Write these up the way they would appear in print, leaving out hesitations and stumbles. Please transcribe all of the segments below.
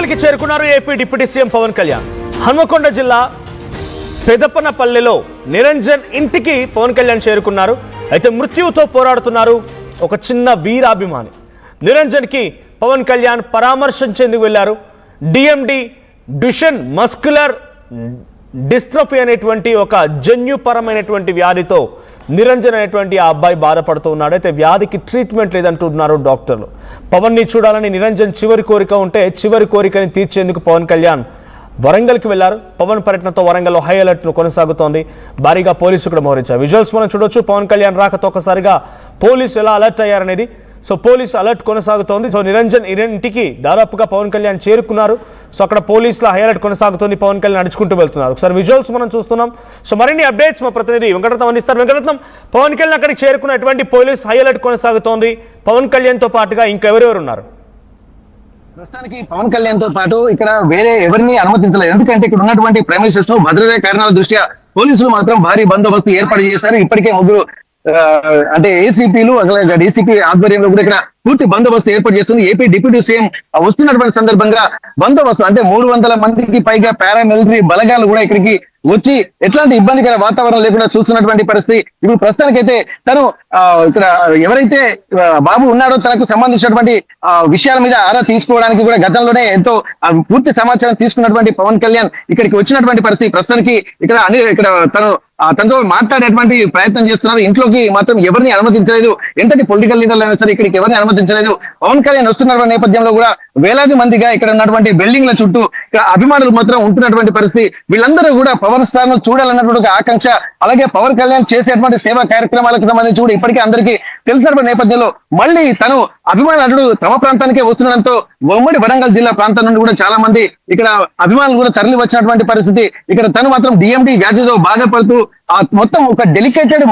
వరంగల్కి చేరుకున్నారు AP deputy CM Pawan Kalyan. Hanmakonda జిల్లా పెదపనపల్లెలో నిరంజన్ ఇంటికి పవన్ కళ్యాణ్ చేరుకున్నారు. అయితే మృత్యువుతో పోరాడుతున్నారు ఒక చిన్న వీరాభిమాని. నిరంజన్కి పవన్ కళ్యాణ్ పరామర్శించేందుకు వెళ్లారు. డిఎండి డ్యూషెన్ మస్కులర్ డిస్ట్రఫీ అనేటువంటి ఒక జన్యుపరమైనటువంటి వ్యాధితో నిరంజన్ అనేటువంటి ఆ అబ్బాయి బాధపడుతూ ఉన్నాడు. అయితే వ్యాధికి ట్రీట్మెంట్ లేదంటున్నారు డాక్టర్లు. పవన్ని చూడాలని నిరంజన్ చివరి కోరిక ఉంటే చివరి కోరికని తీర్చేందుకు పవన్ కళ్యాణ్ వరంగల్కి వెళ్లారు. పవన్ పర్యటనతో వరంగల్లో హై అలర్ట్ కొనసాగుతోంది. భారీగా పోలీసులు కూడా మోహరించారు. విజువల్స్ మనం చూడొచ్చు. పవన్ కళ్యాణ్ రాకతో ఒకసారిగా పోలీసు ఎలా అలర్ట్ అయ్యారనేది. సో పోలీసు అలర్ట్ కొనసాగుతోంది. సో నిరంజన్ ఇంటికి దాదాపుగా పవన్ కళ్యాణ్ చేరుకున్నారు. సో అక్కడ పోలీసుల హై అలర్ట్ కొనసాగుతోంది. పవన్ కళ్యాణ్ నడుచుకుంటూ వెళ్తున్నారు. ఒకసారి విజువల్స్ మనం చూస్తున్నాం. సో మరిన్ని అప్డేట్స్ మా ప్రతినిధి వెంకటరత్నం అందిస్తారు. వెంకటరత్నం, పవన్ కళ్యాణ్ అక్కడికి చేరుకున్నటువంటి పోలీస్ హై అలర్ట్ కొనసాగుతోంది. పవన్ కళ్యాణ్ తో పాటుగా ఇంకెవరెవరు ఉన్నారు? ప్రస్తుతానికి పవన్ కళ్యాణ్ తో పాటు ఇక్కడ వేరే ఎవరిని అనుమతించలేదు. ఎందుకంటే ఇక్కడ ఉన్నటువంటి ప్రైమరీసెస్ లో భద్రతా కారణాల దృష్ట్యా పోలీసులు మాత్రం భారీ బందోబస్తు ఏర్పాటు చేశారు. ఇప్పటికే ముగ్గురు అంటే ఏసీపీలు డీసీపీ ఆధ్వర్యంలో కూడా ఇక్కడ పూర్తి బందోబస్తు ఏర్పాటు చేస్తుంది. ఏపీ డిప్యూటీ సీఎం వస్తున్నటువంటి సందర్భంగా బందోబస్తు అంటే 300 మందికి పైగా పారామిలిటరీ బలగాలు కూడా ఇక్కడికి వచ్చి ఎట్లాంటి ఇబ్బందికర వాతావరణం లేకుండా చూస్తున్నటువంటి పరిస్థితి. ఇప్పుడు ప్రస్తుతానికైతే తను ఇక్కడ ఎవరైతే బాబు ఉన్నాడో తనకు సంబంధించినటువంటి విషయాల మీద ఆరా తీసుకోవడానికి కూడా గతంలోనే ఎంతో పూర్తి సమాచారం తీసుకున్నటువంటి పవన్ కళ్యాణ్ ఇక్కడికి వచ్చినటువంటి పరిస్థితి. ప్రస్తుతానికి ఇక్కడ తనతో మాట్లాడేటువంటి ప్రయత్నం చేస్తున్నారు. ఇంట్లోకి మాత్రం ఎవరిని అనుమతించలేదు. ఎంతటి పొలిటికల్ లీడర్లు అయినా సరే ఇక్కడికి ఎవరిని అనుమతించలేదు. పవన్ కళ్యాణ్ వస్తున్న నేపథ్యంలో కూడా వేలాది మందిగా ఇక్కడ ఉన్నటువంటి బిల్డింగ్ల చుట్టూ ఇక్కడ అభిమానులు మాత్రం ఉంటున్నటువంటి పరిస్థితి. వీళ్ళందరూ కూడా పవన్ స్టార్ ను చూడాలన్నటువంటి ఒక ఆకాంక్ష, అలాగే పవన్ కళ్యాణ్ చేసేటువంటి సేవా కార్యక్రమాలకు సంబంధించి కూడా ఇప్పటికే అందరికీ తెలిసినటువంటి నేపథ్యంలో మళ్ళీ తను అభిమానుడు తమ ప్రాంతానికే వస్తుండడంతో ఉమ్మడి వరంగల్ జిల్లా ప్రాంతం నుండి కూడా చాలా మంది ఇక్కడ అభిమానులు కూడా తరలి వచ్చినటువంటి పరిస్థితి. ఇక్కడ తను మాత్రం డిఎండి వ్యాధితో బాధపడుతూ మొత్తం ఒక డెలికేటెడ్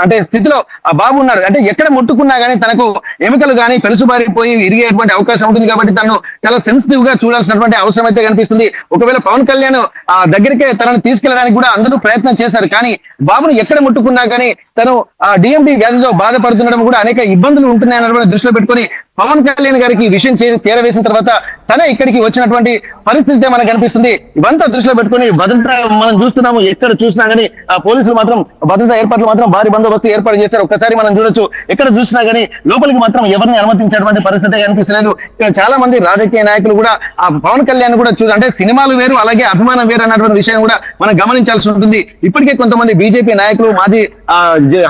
అంటే స్థితిలో ఆ బాబు ఉన్నాడు. అంటే ఎక్కడ ముట్టుకున్నా గానీ తనకు ఎముకలు గానీ పెలుసుబారిపోయి ఇరిగేటువంటి అవకాశం ఉంటుంది. కాబట్టి తను చాలా సెన్సిటివ్ గా చూడాల్సినటువంటి అవసరం అయితే కనిపిస్తుంది. ఒకవేళ పవన్ కళ్యాణ్ ఆ దగ్గరికే తనను తీసుకెళ్ళడానికి కూడా అందరూ ప్రయత్నం చేశారు. కానీ బాబును ఎక్కడ ముట్టుకున్నా కానీ తను ఆ డిఎండి వ్యాధితో బాధపడుతుండడం కూడా అనేక ఇబ్బందులు ఉంటున్నాయన్నటువంటి దృష్టిలో పెట్టుకుని పవన్ కళ్యాణ్ గారికి విషయం చేరవేసిన తర్వాత తనే ఇక్కడికి వచ్చినటువంటి పరిస్థితి మనకు కనిపిస్తుంది. ఇవంతా దృష్టిలో పెట్టుకుని భద్రత మనం చూస్తున్నాము. ఎక్కడ చూసినా గానీ ఆ పోలీసులు మాత్రం భద్రతా ఏర్పాట్లు మాత్రం భారీ బందోబస్తు ఏర్పాటు చేశారు. ఒక్కసారి మనం చూడొచ్చు. ఎక్కడ చూసినా గానీ లోపలికి మాత్రం ఎవరిని అనుమతించేటువంటి పరిస్థితి కనిపిస్తలేదు. ఇక్కడ చాలా మంది రాజకీయ నాయకులు కూడా ఆ పవన్ కళ్యాణ్ కూడా అంటే సినిమాలు వేరు అలాగే అభిమానం వేరు అన్నటువంటి విషయం కూడా మనం గమనించాల్సి ఉంటుంది. ఇప్పటికే కొంతమంది బీజేపీ నాయకులు మాజీ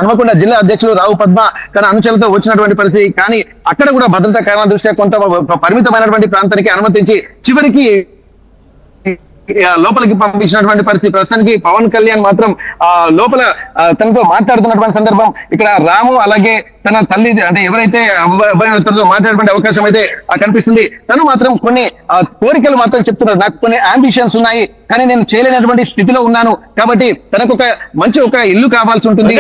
హన్మకొండ జిల్లా అధ్యక్షులు రావు పద్మ తన అనుచరులతో వచ్చినటువంటి పరిస్థితి. కానీ అక్కడ కూడా భద్రతా కారణాల దృష్ట్యా కొంత పరిమితమైనటువంటి ప్రాంతానికి అనుమతించి చివరికి లోపలికి పంపించినటువంటి పరిస్థితి. ప్రస్తుతానికి పవన్ కళ్యాణ్ మాత్రం లోపల తనతో మాట్లాడుతున్నటువంటి సందర్భం ఇక్కడ రాము అలాగే తన తల్లి అంటే ఎవరైతే అబ్బాయితో మాట్లాడేటువంటి అవకాశం అయితే కనిపిస్తుంది. తను మాత్రం కొన్ని కోరికలు మాత్రం చెప్తున్నారు. నాకు కొన్ని అంబిషన్స్ ఉన్నాయి కానీ నేను చేయలేనటువంటి స్థితిలో ఉన్నాను. కాబట్టి తనకు ఒక మంచి ఒక ఇల్లు కావాల్సి ఉంటుంది.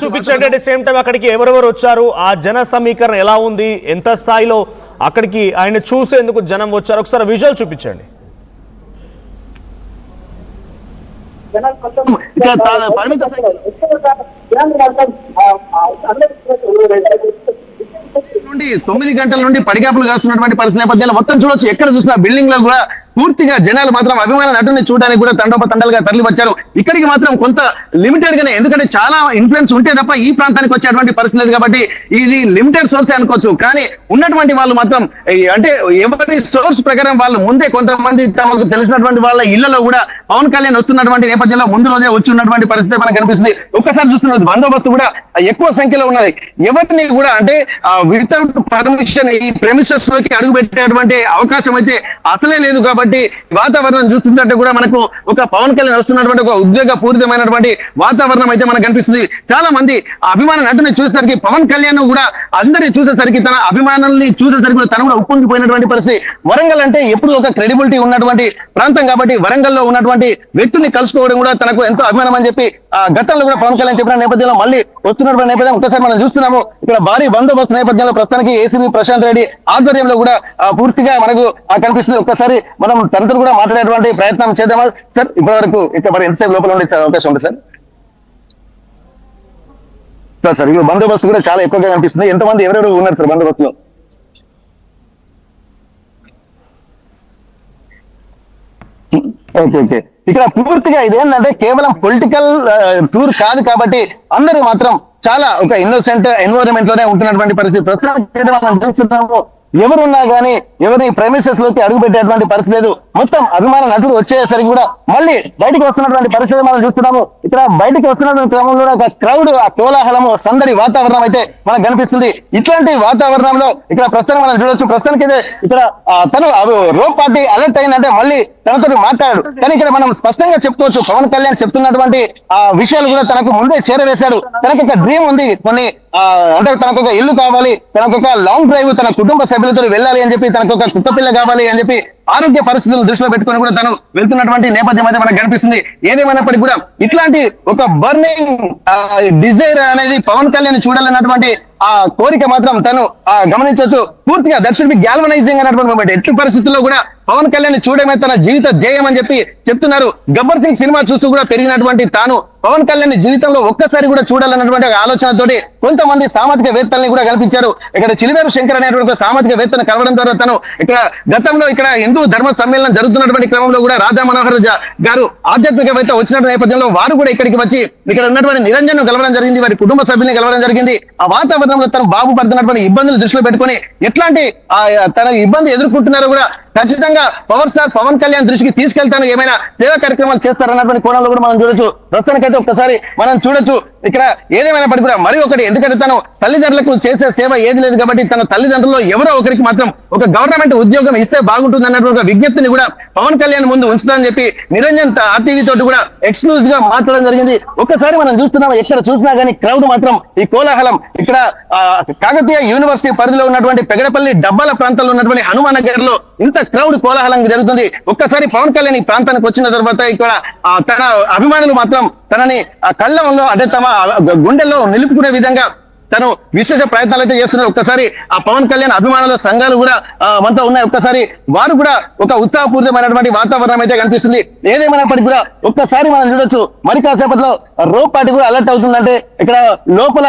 చూపించండి. సేమ్ టైం అక్కడికి ఎవరెవరు వచ్చారు, ఆ జన సమీకరణ ఎలా ఉంది, ఎంత స్థాయిలో అక్కడికి ఆయన చూసేందుకు జనం వచ్చారు, ఒకసారి విజువల్ చూపించండి. నుండి 9 గంటల నుండి పడిగాపులు కాస్తున్నటువంటి పరిస్థితి నేపథ్యంలో మొత్తం చూడొచ్చు. ఎక్కడ చూసినా బిల్డింగ్ లో కూడా పూర్తిగా జనాలు మాత్రం అభిమాన నటుని చూడడానికి కూడా తండోపతండాలుగా తరలి వచ్చారు. ఇక్కడికి మాత్రం కొంత లిమిటెడ్ గానే, ఎందుకంటే చాలా ఇన్ఫ్లుయెన్స్ ఉంటే తప్ప ఈ ప్రాంతానికి వచ్చేటువంటి పరిస్థితి లేదు. కాబట్టి ఇది లిమిటెడ్ సోర్స్ అనుకోవచ్చు. కానీ ఉన్నటువంటి వాళ్ళు మాత్రం అంటే ఎవరి సోర్స్ ప్రకారం వాళ్ళు ముందే కొంతమంది తమకు తెలిసినటువంటి వాళ్ళ ఇళ్లలో కూడా పవన్ కళ్యాణ్ వస్తున్నటువంటి నేపథ్యంలో ముందు రోజే వచ్చి ఉన్నటువంటి పరిస్థితి మనకు కనిపిస్తుంది. ఒక్కసారి చూస్తున్నది బందోబస్తు కూడా ఎక్కువ సంఖ్యలో ఉన్నది. ఎవరిని కూడా అంటే వితౌట్ పర్మిషన్ ఈ ప్రెమిసెస్ లోకి అడుగు పెట్టేటువంటి అవకాశం అయితే అసలే లేదు. కాబట్టి వాతావరణం చూస్తుంటే కూడా మనకు ఒక పవన్ కళ్యాణ్ వస్తున్నటువంటి ఒక ఉద్వేగ పూరితమైనటువంటి వాతావరణం అయితే మనకు కనిపిస్తుంది. చాలా మంది అభిమాన నటుని చూసేసరికి పవన్ కళ్యాణ్ కూడా అందరినీ చూసేసరికి తన అభిమానుల్ని చూసేసరికి తను కూడా ఉప్పొంగిపోయినటువంటి పరిస్థితి. వరంగల్ అంటే ఎప్పుడు ఒక క్రెడిబిలిటీ ఉన్నటువంటి ప్రాంతం. కాబట్టి వరంగల్లో ఉన్నటువంటి వ్యక్తుల్ని కలుసుకోవడం కూడా తనకు ఎంతో అభిమానం అని చెప్పి గతంలో కూడా పవన్ కళ్యాణ్ చెప్పిన నేపథ్యంలో మళ్ళీ వస్తున్నటువంటి నేపథ్యం ఒకసారి మనం చూస్తున్నాము. ఇక్కడ భారీ బందోబస్తు నేపథ్యంలో ప్రస్తుతానికి ఏసీబీ ప్రశాంత్ రెడ్డి ఆధ్వర్యంలో కూడా పూర్తిగా మనకు కనిపిస్తుంది. ఒక్కసారి మనం తనతో కూడా మాట్లాడేటువంటి ప్రయత్నం చేద్దామా సార్? ఇప్పటి వరకు ఇక్కడ మరి ఎంతసేపు లోపల ఉండే అవకాశం ఉంది సార్? ఇప్పుడు బందోబస్తు కూడా చాలా ఎక్కువగా కనిపిస్తుంది. ఎంతమంది ఎవరెవరు ఉన్నారు సార్ బందోబస్తులో? ఓకే ఓకే ఇక్కడ పూర్తిగా ఇదేంటంటే కేవలం పొలిటికల్ టూర్ కాదు కాబట్టి అందరూ మాత్రం చాలా ఒక ఇన్నోసెంట్ ఎన్వైరన్మెంట్ లోనే ఉంటున్నటువంటి పరిస్థితి ప్రస్తుతానికి మనం చూస్తున్నాము. ఎవరున్నా గానీ ఎవరిని ప్రైమిసెస్ లోకి అడుగు పెట్టేటువంటి పరిస్థితి లేదు. మొత్తం అభిమాన నటుడు వచ్చేసరికి కూడా మళ్ళీ బయటికి వస్తున్నటువంటి పరిస్థితి మనం చూస్తున్నాము. ఇక్కడ బయటికి వస్తున్నటువంటి క్రమంలో ఒక క్రౌడ్, ఆ కోలాహలము, సందడి వాతావరణం అయితే మనకు కనిపిస్తుంది. ఇట్లాంటి వాతావరణంలో ఇక్కడ ప్రస్తుతం మనం చూడొచ్చు. ప్రస్తుతానికి అయితే ఇక్కడ తను రోప్ పార్టీ అలర్ట్ అయిందంటే మళ్ళీ తనతో మాట్లాడాడు. కానీ ఇక్కడ మనం స్పష్టంగా చెప్పుకోవచ్చు, పవన్ కళ్యాణ్ చెప్తున్నటువంటి విషయాలు కూడా తనకు ముందే చేరవేశాడు. తనకు ఒక డ్రీమ్ ఉంది, కొన్ని అంటే తనకు ఒక ఇల్లు కావాలి, తనకు ఒక లాంగ్ డ్రైవ్ తన కుటుంబ సభ్యులతో వెళ్ళాలి అని చెప్పి, తనకు ఒక కుక్క పిల్ల కావాలి అని చెప్పి ఆరోగ్య పరిస్థితులను దృష్టిలో పెట్టుకొని కూడా తను వెళ్తున్నటువంటి నేపథ్యం అయితే మనకు కనిపిస్తుంది. ఏదేమైనప్పటికీ కూడా ఇట్లాంటి ఒక బర్నింగ్ డిజైర్ అనేది పవన్ కళ్యాణ్ చూడాలన్నటువంటి ఆ కోరిక మాత్రం తను గమనించవచ్చు. పూర్తిగా దట్ షుడ్ బి గ్యాల్వనైజింగ్ అన్నటువంటి మూమెంట్. ఎట్టి పరిస్థితుల్లో కూడా పవన్ కళ్యాణ్ చూడమే తన జీవిత ధ్యేయం అని చెప్పి చెప్తున్నారు. గబ్బర్ సింగ్ సినిమా చూస్తూ కూడా పెరిగినటువంటి తాను పవన్ కళ్యాణ్ జీవితంలో ఒక్కసారి కూడా చూడాలన్నటువంటి ఆలోచనతోటి కొంతమంది సామాజికవేత్తల్ని కూడా కల్పించారు. ఇక్కడ చిలివేరు శంకర్ అనేటువంటి సామాజికవేత్తను కలవడం ద్వారా తను ఇక్కడ గతంలో ఇక్కడ హిందూ ధర్మ సమ్మేళనం జరుగుతున్నటువంటి క్రమంలో కూడా రాజా మనోహర్ గారు ఆధ్యాత్మికవేత్త వచ్చిన నేపథ్యంలో వారు కూడా ఇక్కడికి వచ్చి ఇక్కడ ఉన్నటువంటి నిరంజన్ కలవడం జరిగింది, వారి కుటుంబ సభ్యుల్ని కలవడం జరిగింది. ఆ వాతావరణంలో తను బాబు పడుతున్నటువంటి ఇబ్బందులు దృష్టిలో పెట్టుకుని ఎట్లాంటి తన ఇబ్బంది ఎదుర్కొంటున్నారో కూడా ఖచ్చితంగా పవర్ స్టార్ పవన్ కళ్యాణ్ దృష్టికి తీసుకెళ్తాను, ఏమైనా సేవా కార్యక్రమాలు చేస్తారన్నటువంటి కోణంలో కూడా మనం చూడొచ్చు. ప్రస్తుతానికైతే ఒక్కసారి మనం చూడొచ్చు. ఇక్కడ ఏదేమైనప్పటికీ కూడా మరి ఒకటి, ఎందుకంటే తను తల్లిదండ్రులకు చేసే సేవ ఏది లేదు కాబట్టి తన తల్లిదండ్రుల్లో ఎవరో ఒకరికి మాత్రం ఒక గవర్నమెంట్ ఉద్యోగం ఇస్తే బాగుంటుంది అన్నటువంటి ఒక విజ్ఞప్తిని కూడా పవన్ కళ్యాణ్ ముందు ఉంచుతానని చెప్పి నిరంజన్ ఆర్టీవీ తోటి కూడా ఎక్స్క్లూజివ్ గా మాట్లాడడం జరిగింది. ఒక్కసారి మనం చూస్తున్నాం, ఎక్కడ చూసినా కానీ క్రౌడ్ మాత్రం ఈ కోలాహలం. ఇక్కడ కాకతీయ యూనివర్సిటీ పరిధిలో ఉన్నటువంటి పెగడపల్లి డబ్బాల ప్రాంతంలో ఉన్నటువంటి హనుమాన్ నగర్ లో ఇంత క్రౌడ్ కోలాహలం జరుగుతుంది. ఒక్కసారి పవన్ కళ్యాణ్ ఈ ప్రాంతానికి వచ్చిన తర్వాత ఇక్కడ తన అభిమానులు మాత్రం తనని కళ్ళంలో అంటే తమ గుండెల్లో నిలుపుకునే విధంగా తను విశేష ప్రయత్నాలు అయితే చేస్తున్నారు. ఒక్కసారి ఆ పవన్ కళ్యాణ్ అభిమానుల సంఘాలు కూడా మనతో ఉన్నాయి. ఒక్కసారి వారు కూడా ఒక ఉత్సాహపూరితమైనటువంటి వాతావరణం అయితే కనిపిస్తుంది. ఏదేమైనప్పటికీ కూడా ఒక్కసారి మనం చూడొచ్చు, మరి కాసేపట్లో రోప్ పార్టీ కూడా అలర్ట్ అవుతుందంటే ఇక్కడ లోపల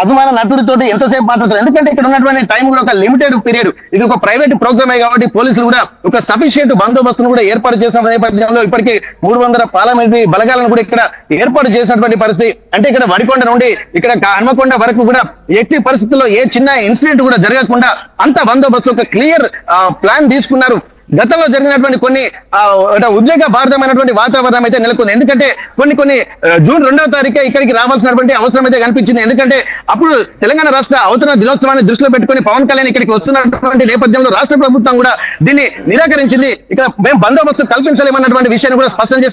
అభిమాన నటుడితోటి ఎంతసేపు మాట్లాడతారు. ఎందుకంటే ఇక్కడ ఉన్నటువంటి టైం కూడా ఒక లిమిటెడ్ పీరియడ్, ఇది ఒక ప్రైవేట్ ప్రోగ్రామే కాబట్టి పోలీసులు కూడా ఒక సఫిషియెంట్ బందోబస్తును కూడా ఏర్పాటు చేసిన నేపథ్యంలో ఇప్పటికీ 300 పార్లమెంటరీ బలగాలను కూడా ఇక్కడ ఏర్పాటు చేసినటువంటి పరిస్థితి. అంటే ఇక్కడ వడికొండ నుండి ఇక్కడ హన్మకొండ వరకు కూడా ఎట్టి పరిస్థితుల్లో ఏ చిన్న ఇన్సిడెంట్ కూడా జరగకుండా అంత బందోబస్తు ఒక క్లియర్ ప్లాన్ తీసుకున్నారు. గతంలో జరిగినటువంటి కొన్ని ఉద్వేగ భారతమైనటువంటి వాతావరణం అయితే నెలకొంది. ఎందుకంటే కొన్ని జూన్ 2వ తారీఖే ఇక్కడికి రావాల్సినటువంటి అవసరం అయితే కనిపించింది. ఎందుకంటే అప్పుడు తెలంగాణ రాష్ట్ర అవతరణ దినోత్సవాన్ని దృష్టిలో పెట్టుకుని పవన్ కళ్యాణ్ ఇక్కడికి వస్తున్నటువంటి నేపథ్యంలో రాష్ట్ర ప్రభుత్వం కూడా దీన్ని నిరాకరించింది. ఇక్కడ మేము బందోబస్తు కల్పించలేమన్నటువంటి విషయాన్ని కూడా స్పష్టం చేసిన